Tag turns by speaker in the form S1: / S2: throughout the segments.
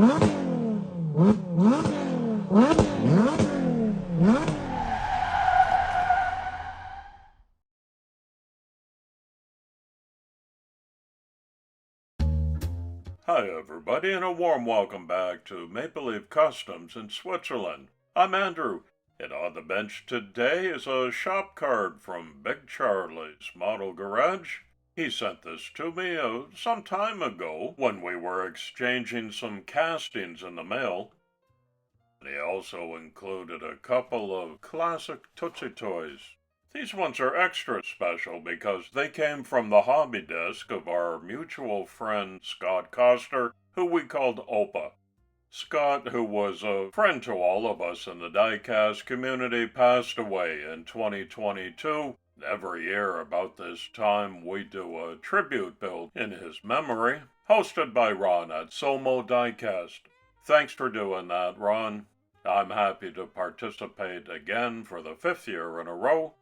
S1: Hi everybody, and a warm welcome back to Maple Leaf Customs in Switzerland. I'm Andrew, and on the bench today is a shop card from Big Charlie's Model Garage. He sent this to me some time ago when we were exchanging some castings in the mail. And he also included a couple of classic Tootsie Toys. These ones are extra special because they came from the hobby desk of our mutual friend Scott Koster, who we called Opa. Scott, who was a friend to all of us in the Diecast community, passed away in 2022. Every year about this time we do a tribute build in his memory, hosted by Ron at Somo Diecast. Thanks for doing that, Ron. I'm happy to participate again for the 5th year in a row.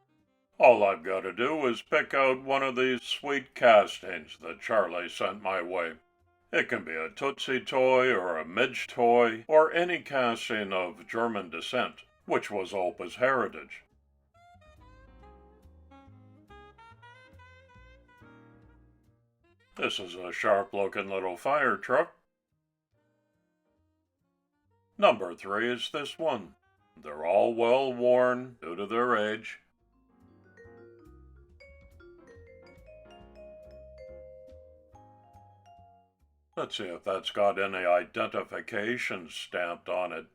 S1: All I've got to do is pick out one of these sweet castings that Charlie sent my way. It can be a Tootsie toy or a Midge toy or any casting of German descent, which was Opa's heritage. This is a sharp-looking little fire truck. Number 3 is this one. They're all well worn due to their age. Let's see if that's got any identification stamped on it.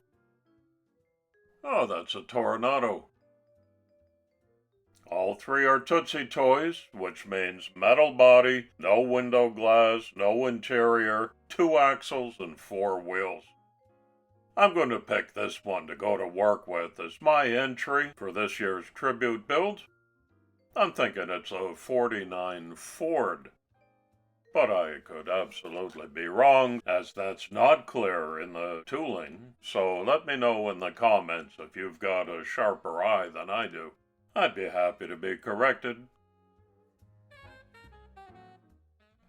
S1: Oh, that's a Tornado. All 3 are Tootsie Toys, which means metal body, no window glass, no interior, 2 axles, and 4 wheels. I'm going to pick this one to go to work with as my entry for this year's tribute build. I'm thinking it's a '49 Ford. But I could absolutely be wrong, as that's not clear in the tooling, so let me know in the comments if you've got a sharper eye than I do. I'd be happy to be corrected.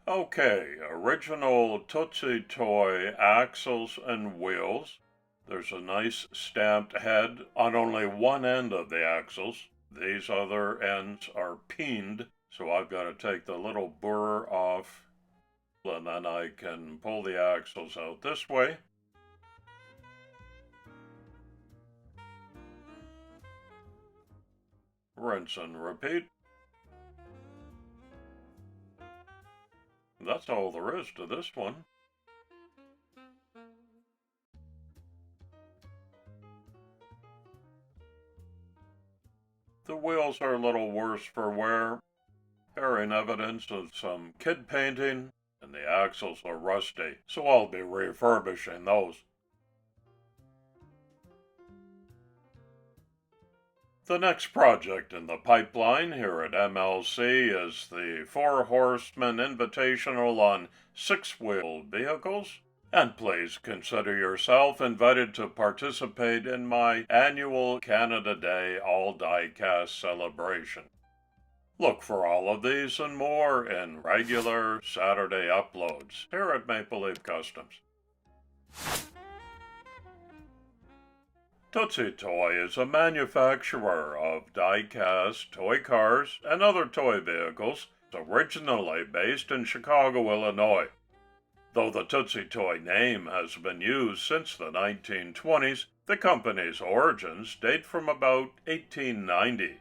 S1: Okay, original Tootsie Toy axles and wheels. There's a nice stamped head on only one end of the axles. These other ends are peened, so I've got to take the little burr off, and then I can pull the axles out this way. Rinse and repeat. That's all there is to this one. The wheels are a little worse for wear, bearing evidence of some kid painting, and the axles are rusty, so I'll be refurbishing those. The next project in the pipeline here at MLC is the 4 Horsemen Invitational on 6-wheel vehicles. And please consider yourself invited to participate in my annual Canada Day All Diecast celebration. Look for all of these and more in regular Saturday uploads here at Maple Leaf Customs. Tootsie Toy is a manufacturer of die-cast toy cars and other toy vehicles, originally based in Chicago, Illinois. Though the Tootsie Toy name has been used since the 1920s, the company's origins date from about 1890.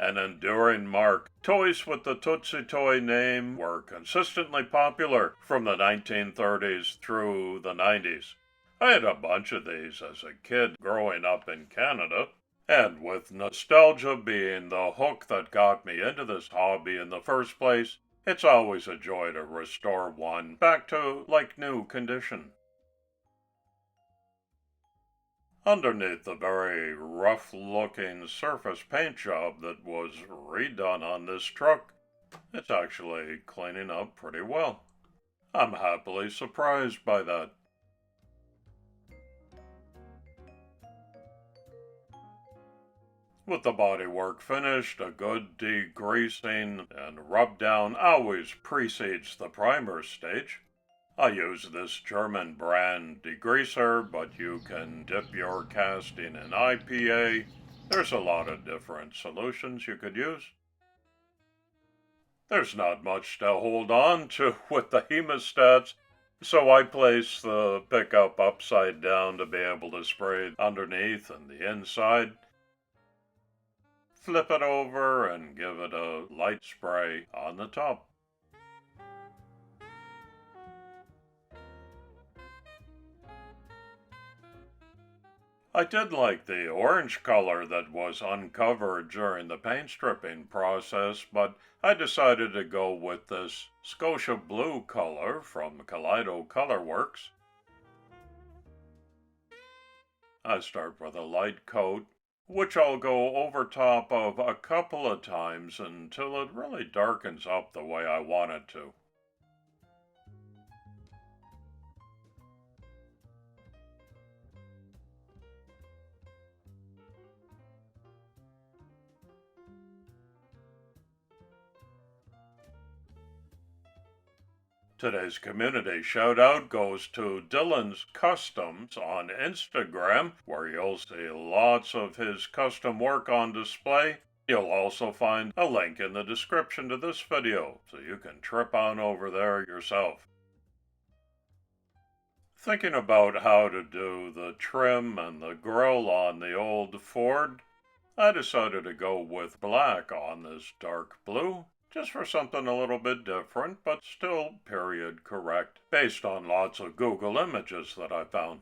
S1: An enduring marque, toys with the Tootsie Toy name were consistently popular from the 1930s through the 90s. I had a bunch of these as a kid growing up in Canada, and with nostalgia being the hook that got me into this hobby in the first place, it's always a joy to restore one back to like new condition. Underneath the very rough-looking surface paint job that was redone on this truck, it's actually cleaning up pretty well. I'm happily surprised by that. With the bodywork finished, a good degreasing and rub down always precedes the primer stage. I use this German brand degreaser, but you can dip your casting in IPA. There's a lot of different solutions you could use. There's not much to hold on to with the hemostats, so I place the pickup upside down to be able to spray underneath and the inside. Flip it over and give it a light spray on the top. I did like the orange color that was uncovered during the paint stripping process, but I decided to go with this Scotia blue color from Kaleido Colorworks. I start with a light coat, which I'll go over top of a couple of times until it really darkens up the way I want it to. Today's community shoutout goes to Dylan's Customs on Instagram, where you'll see lots of his custom work on display. You'll also find a link in the description to this video, so you can trip on over there yourself. Thinking about how to do the trim and the grille on the old Ford, I decided to go with black on this dark blue, just for something a little bit different, but still period correct, based on lots of Google images that I found.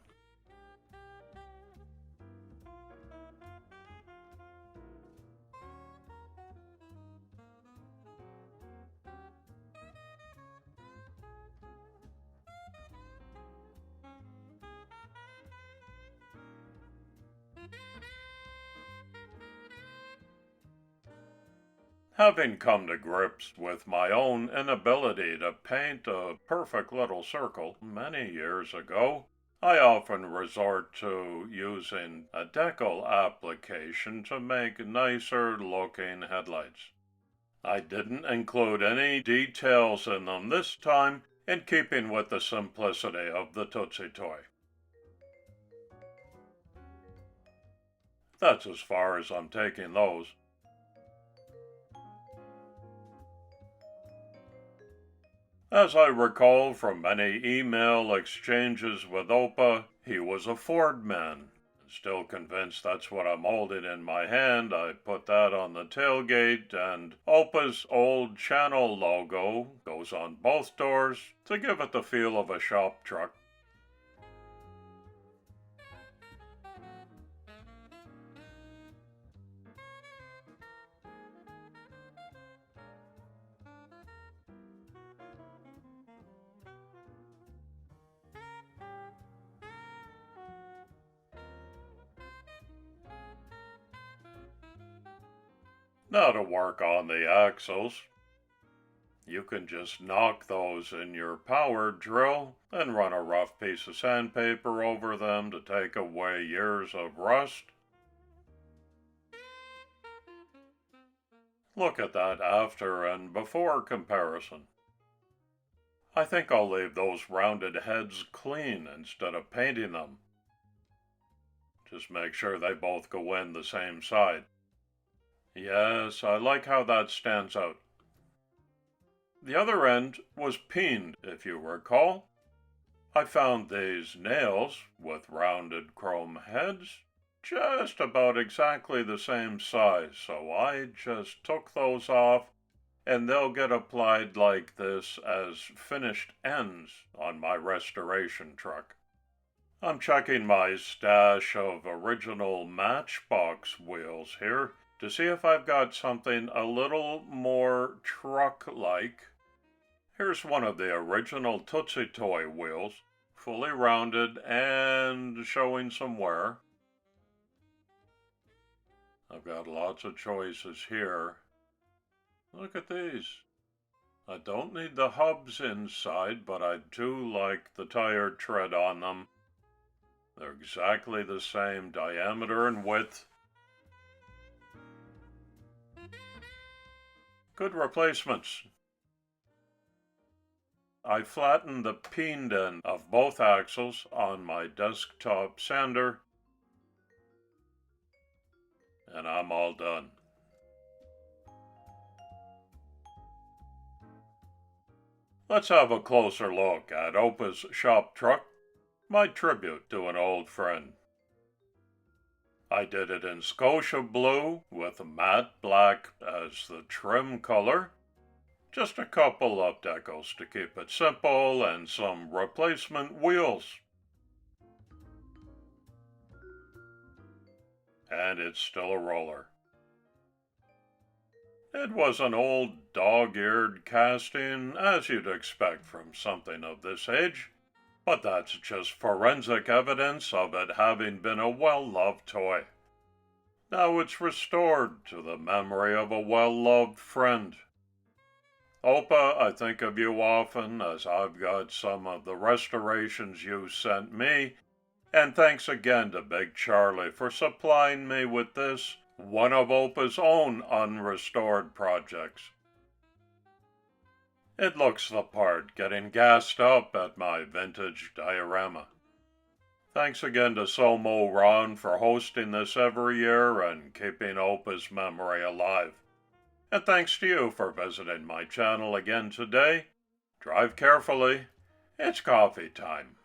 S1: Having come to grips with my own inability to paint a perfect little circle many years ago, I often resort to using a decal application to make nicer looking headlights. I didn't include any details in them this time, in keeping with the simplicity of the Tootsie Toy. That's as far as I'm taking those. As I recall from many email exchanges with Opa, he was a Ford man. Still convinced that's what I'm holding in my hand, I put that on the tailgate, and Opa's old channel logo goes on both doors to give it the feel of a shop truck. Now to work on the axles. You can just knock those in your power drill and run a rough piece of sandpaper over them to take away years of rust. Look at that after and before comparison. I think I'll leave those rounded heads clean instead of painting them. Just make sure they both go in the same side. Yes, I like how that stands out. The other end was peened, if you recall. I found these nails with rounded chrome heads just about exactly the same size, so I just took those off, and they'll get applied like this as finished ends on my restoration truck. I'm checking my stash of original Matchbox wheels here to see if I've got something a little more truck-like. Here's one of the original Tootsie Toy wheels, fully rounded and showing some wear. I've got lots of choices here. Look at these. I don't need the hubs inside, but I do like the tire tread on them. They're exactly the same diameter and width. Good replacements. I flattened the peened end of both axles on my desktop sander, and I'm all done. Let's have a closer look at Opa's shop truck, my tribute to an old friend. I did it in Scotia blue with matte black as the trim color. Just a couple of decals to keep it simple and some replacement wheels. And it's still a roller. It was an old dog-eared casting, as you'd expect from something of this age, but that's just forensic evidence of it having been a well-loved toy. Now it's restored to the memory of a well-loved friend. Opa, I think of you often as I've got some of the restorations you sent me, and thanks again to Big Charlie for supplying me with this, one of Opa's own unrestored projects. It looks the part getting gassed up at my vintage diorama. Thanks again to Somo Ron for hosting this every year and keeping Opa's memory alive. And thanks to you for visiting my channel again today. Drive carefully. It's coffee time.